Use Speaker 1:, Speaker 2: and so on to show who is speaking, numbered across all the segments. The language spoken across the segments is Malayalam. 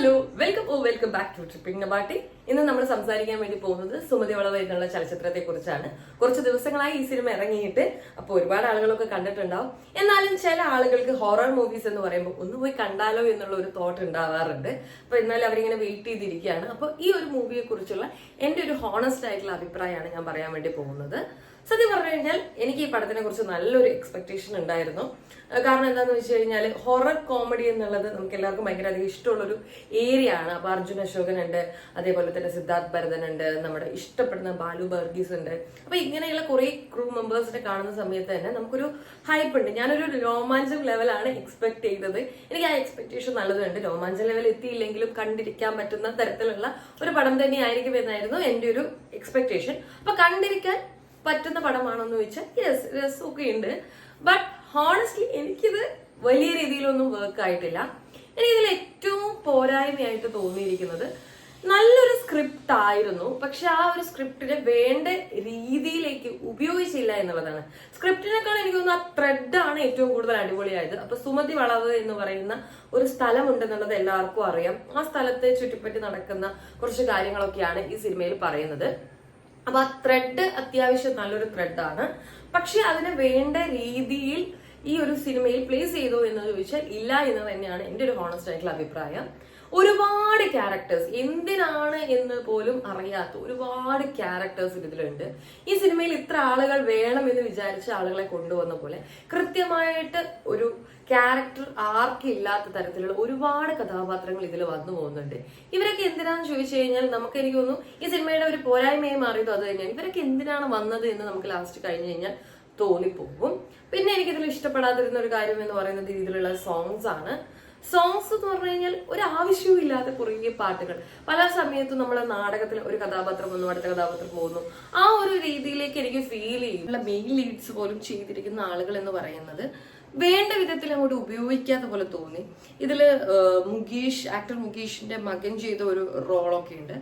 Speaker 1: Hello welcome back to tripping നബാട്ടി. ഇന്ന് നമ്മൾ സംസാരിക്കാൻ വേണ്ടി പോകുന്നത് സുമതി വളവ് എന്നുള്ള ചലച്ചിത്രത്തെ കുറിച്ചാണ്. കുറച്ച് ദിവസങ്ങളായി ഈ സിനിമ ഇറങ്ങിയിട്ട്, അപ്പോൾ ഒരുപാട് ആളുകളൊക്കെ കണ്ടിട്ടുണ്ടാവും. എന്നാലും ചില ആളുകൾക്ക് ഹൊറർ മൂവീസ് എന്ന് പറയുമ്പോൾ ഒന്ന് പോയി കണ്ടാലോ എന്നുള്ള ഒരു തോട്ട് ഉണ്ടാവാറുണ്ട്. അപ്പൊ എന്നാലും അവരിങ്ങനെ വെയിറ്റ് ചെയ്തിരിക്കുകയാണ്. അപ്പോൾ ഈ ഒരു മൂവിയെ കുറിച്ചുള്ള എന്റെ ഒരു ഹോണസ്റ്റ് ആയിട്ടുള്ള അഭിപ്രായമാണ് ഞാൻ പറയാൻ വേണ്ടി പോകുന്നത്. സത്യം പറഞ്ഞു കഴിഞ്ഞാൽ എനിക്ക് ഈ പടത്തിനെ കുറിച്ച് നല്ലൊരു എക്സ്പെക്ടേഷൻ ഉണ്ടായിരുന്നു. കാരണം എന്താന്ന് വെച്ച് കഴിഞ്ഞാൽ ഹൊറർ കോമഡി എന്നുള്ളത് നമുക്ക് എല്ലാവർക്കും ഭയങ്കര അധികം ഇഷ്ടമുള്ളൊരു ഏരിയ ആണ്. അപ്പൊ അർജുൻ അശോകൻ ഉണ്ട്, അതേപോലെ തന്നെ സിദ്ധാർത്ഥ് ഭരതൻ ഉണ്ട്, നമ്മുടെ ഇഷ്ടപ്പെടുന്ന ബാലു ബർഗീസ് ഉണ്ട്. അപ്പൊ ഇങ്ങനെയുള്ള കുറെ ക്രൂ മെമ്പേഴ്സിനെ കാണുന്ന സമയത്ത് തന്നെ നമുക്കൊരു ഹൈപ്പ് ഉണ്ട്. ഞാനൊരു രോമാഞ്ചം ലെവലാണ് എക്സ്പെക്ട് ചെയ്തത്. എനിക്ക് ആ എക്സ്പെക്ടേഷൻ നല്ലതുണ്ട്. രോമാഞ്ചം ലെവൽ എത്തിയില്ലെങ്കിലും കണ്ടിരിക്കാൻ പറ്റുന്ന തരത്തിലുള്ള ഒരു പടം തന്നെയായിരിക്കും എന്നായിരുന്നു എന്റെ ഒരു എക്സ്പെക്ടേഷൻ. അപ്പൊ കണ്ടിരിക്കാൻ പറ്റുന്ന പടമാണോന്ന് ചോദിച്ചാൽ യെസ്, രസമൊക്കെ ഉണ്ട്. ബട്ട് ഹോണസ്റ്റ്ലി എനിക്കിത് വലിയ രീതിയിലൊന്നും വർക്ക് ആയിട്ടില്ല. എനിക്കിതിൽ ഏറ്റവും പോരായ്മയായിട്ട് തോന്നിയിരിക്കുന്നത് നല്ലൊരു സ്ക്രിപ്റ്റ് ആയിരുന്നു, പക്ഷെ ആ ഒരു സ്ക്രിപ്റ്റിനെ വേണ്ട രീതിയിലേക്ക് ഉപയോഗിച്ചില്ല എന്നുള്ളതാണ്. സ്ക്രിപ്റ്റിനേക്കാൾ എനിക്ക് തോന്നുന്നു ആ ത്രെഡാണ് ഏറ്റവും കൂടുതൽ അടിപൊളിയായത്. അപ്പൊ സുമതി വളവ് എന്ന് പറയുന്ന ഒരു സ്ഥലമുണ്ടെന്നുള്ളത് എല്ലാവർക്കും അറിയാം. ആ സ്ഥലത്തെ ചുറ്റിപ്പറ്റി നടക്കുന്ന കുറച്ച് കാര്യങ്ങളൊക്കെയാണ് ഈ സിനിമയിൽ പറയുന്നത്. അപ്പൊ ആ ത്രെഡ് അത്യാവശ്യം നല്ലൊരു ത്രെഡാണ്. പക്ഷെ അതിന് വേണ്ട രീതിയിൽ ഈ ഒരു സിനിമയിൽ പ്ലേസ് ചെയ്തോ എന്ന് ചോദിച്ചാൽ ഇല്ല എന്ന് തന്നെയാണ് എന്റെ ഒരു ഹോണസ്റ്റ് ആയിട്ടുള്ള അഭിപ്രായം. ഒരുപാട് ക്യാരക്ടേഴ്സ്, എന്തിനാണ് എന്ന് പോലും അറിയാത്ത ഒരുപാട് ക്യാരക്ടേഴ്സ് ഇതിലുണ്ട്. ഈ സിനിമയിൽ ഇത്ര ആളുകൾ വേണം എന്ന് വിചാരിച്ച ആളുകളെ കൊണ്ടുവന്ന പോലെ കൃത്യമായിട്ട് ഒരു ക്യാരക്ടർ ആർക്ക് ഇല്ലാത്ത തരത്തിലുള്ള ഒരുപാട് കഥാപാത്രങ്ങൾ ഇതിൽ വന്നു പോകുന്നുണ്ട്. ഇവരൊക്കെ എന്തിനാന്ന് ചോദിച്ചു കഴിഞ്ഞാൽ എനിക്ക് തോന്നുന്നു ഈ സിനിമയുടെ ഒരു പോരായ്മയായി മാറിയതും അത് തന്നെയാണ്. ഇവരൊക്കെ എന്തിനാണ് വന്നത് എന്ന് നമുക്ക് ലാസ്റ്റ് കഴിഞ്ഞു കഴിഞ്ഞാൽ തോന്നിപ്പോകും. പിന്നെ എനിക്കിതിൽ ഇഷ്ടപ്പെടാതിരുന്ന ഒരു കാര്യം എന്ന് പറയുന്നത് ഇതിലുള്ള സോങ്സ് ആണ്. സോങ്സ് എന്ന് പറഞ്ഞു കഴിഞ്ഞാൽ ഒരു ആവശ്യവും ഇല്ലാത്ത കുറേ പാട്ടുകൾ. പല സമയത്തും നമ്മൾ നാടകത്തിൽ ഒരു കഥാപാത്രം വന്നു, അടുത്ത കഥാപാത്രം പോകുന്നു, ആ ഒരു രീതിയിലേക്ക് എനിക്ക് ഫീൽ ചെയ്യും. മെയിൻ ലീഡ്സ് പോലും ചെയ്തിരിക്കുന്ന ആളുകൾ എന്ന് പറയുന്നത് വേണ്ട വിധത്തിൽ അങ്ങോട്ട് ഉപയോഗിക്കാത്ത പോലെ തോന്നി. ഇതില് ആക്ടർ മുകേഷിന്റെ മകൻ ചെയ്ത ഒരു റോളൊക്കെ ഉണ്ട്.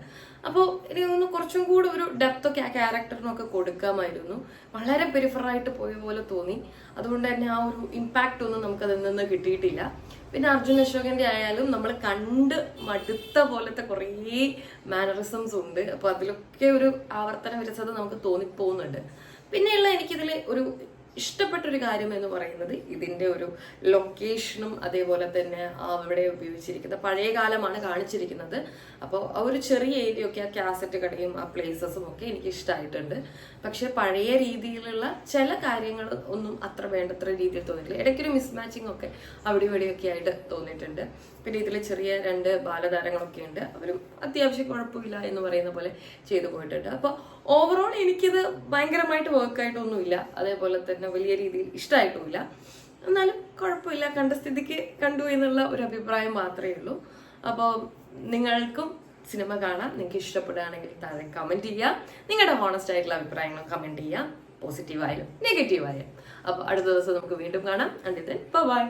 Speaker 1: അപ്പോൾ എനിക്ക് തോന്നുന്നു കുറച്ചും കൂടെ ഒരു ഡെപ്ത് ഒക്കെ ആ ക്യാരക്ടറിനൊക്കെ കൊടുക്കാമായിരുന്നു. വളരെ പെരിഫറായിട്ട് പോയ പോലെ തോന്നി. അതുകൊണ്ട് തന്നെ ആ ഒരു ഇമ്പാക്ട് ഒന്നും നമുക്ക് അതിൽ നിന്ന് കിട്ടിയിട്ടില്ല. പിന്നെ അർജുൻ അശോകന്റെ ആയാലും നമ്മൾ കണ്ട് മടുത്ത പോലത്തെ കുറേ മാനറിസംസ് ഉണ്ട്. അപ്പൊ അതിലൊക്കെ ഒരു ആവർത്തന വിരസത നമുക്ക് തോന്നിപ്പോകുന്നുണ്ട്. പിന്നെയുള്ള എനിക്കിതിൽ ഒരു ഇഷ്ടപ്പെട്ടൊരു കാര്യം എന്ന് പറയുന്നത് ഇതിന്റെ ഒരു ലൊക്കേഷനും അതേപോലെ തന്നെ അവിടെ ഉപയോഗിച്ചിരിക്കുന്ന പഴയ കാലമാണ് കാണിച്ചിരിക്കുന്നത്. അപ്പോൾ ആ ഒരു ചെറിയ ഏരിയ ഒക്കെ, ആ കാസറ്റ് കടയും ആ പ്ലേസസും ഒക്കെ എനിക്ക് ഇഷ്ടമായിട്ടുണ്ട്. പക്ഷെ പഴയ രീതിയിലുള്ള ചില കാര്യങ്ങൾ ഒന്നും അത്ര വേണ്ടത്ര രീതിയിൽ തോന്നിയിട്ടില്ല. ഇടയ്ക്കൊരു മിസ്മാച്ചിങ് ഒക്കെ അവിടെ ഇവിടെയൊക്കെ ആയിട്ട് തോന്നിയിട്ടുണ്ട്. പിന്നെ ഇതിൽ ചെറിയ 2 ബാലതാരങ്ങളൊക്കെ ഉണ്ട്. അവരും അത്യാവശ്യം കുഴപ്പമില്ല എന്ന് പറയുന്ന പോലെ ചെയ്തു പോയിട്ടുണ്ട്. അപ്പോൾ ഓവറോൾ എനിക്കിത് ഭയങ്കരമായിട്ട് വർക്കായിട്ടൊന്നുമില്ല, അതേപോലെ തന്നെ വലിയ രീതിയിൽ ഇഷ്ടമായിട്ടുമില്ല. എന്നാലും കുഴപ്പമില്ല, കണ്ട സ്ഥിതിക്ക് കണ്ടു എന്നുള്ള ഒരു അഭിപ്രായം മാത്രമേ ഉള്ളൂ. അപ്പോൾ നിങ്ങൾക്കും സിനിമ കാണാം. നിങ്ങൾക്ക് ഇഷ്ടപ്പെടുകയാണെങ്കിൽ താഴെ കമന്റ് ചെയ്യാം. നിങ്ങളുടെ ഹോണസ്റ്റ് ആയിട്ടുള്ള അഭിപ്രായങ്ങൾ കമന്റ് ചെയ്യാം, പോസിറ്റീവായാലും നെഗറ്റീവായാലും. അപ്പോൾ അടുത്ത ദിവസം നമുക്ക് വീണ്ടും കാണാം. ബൈ.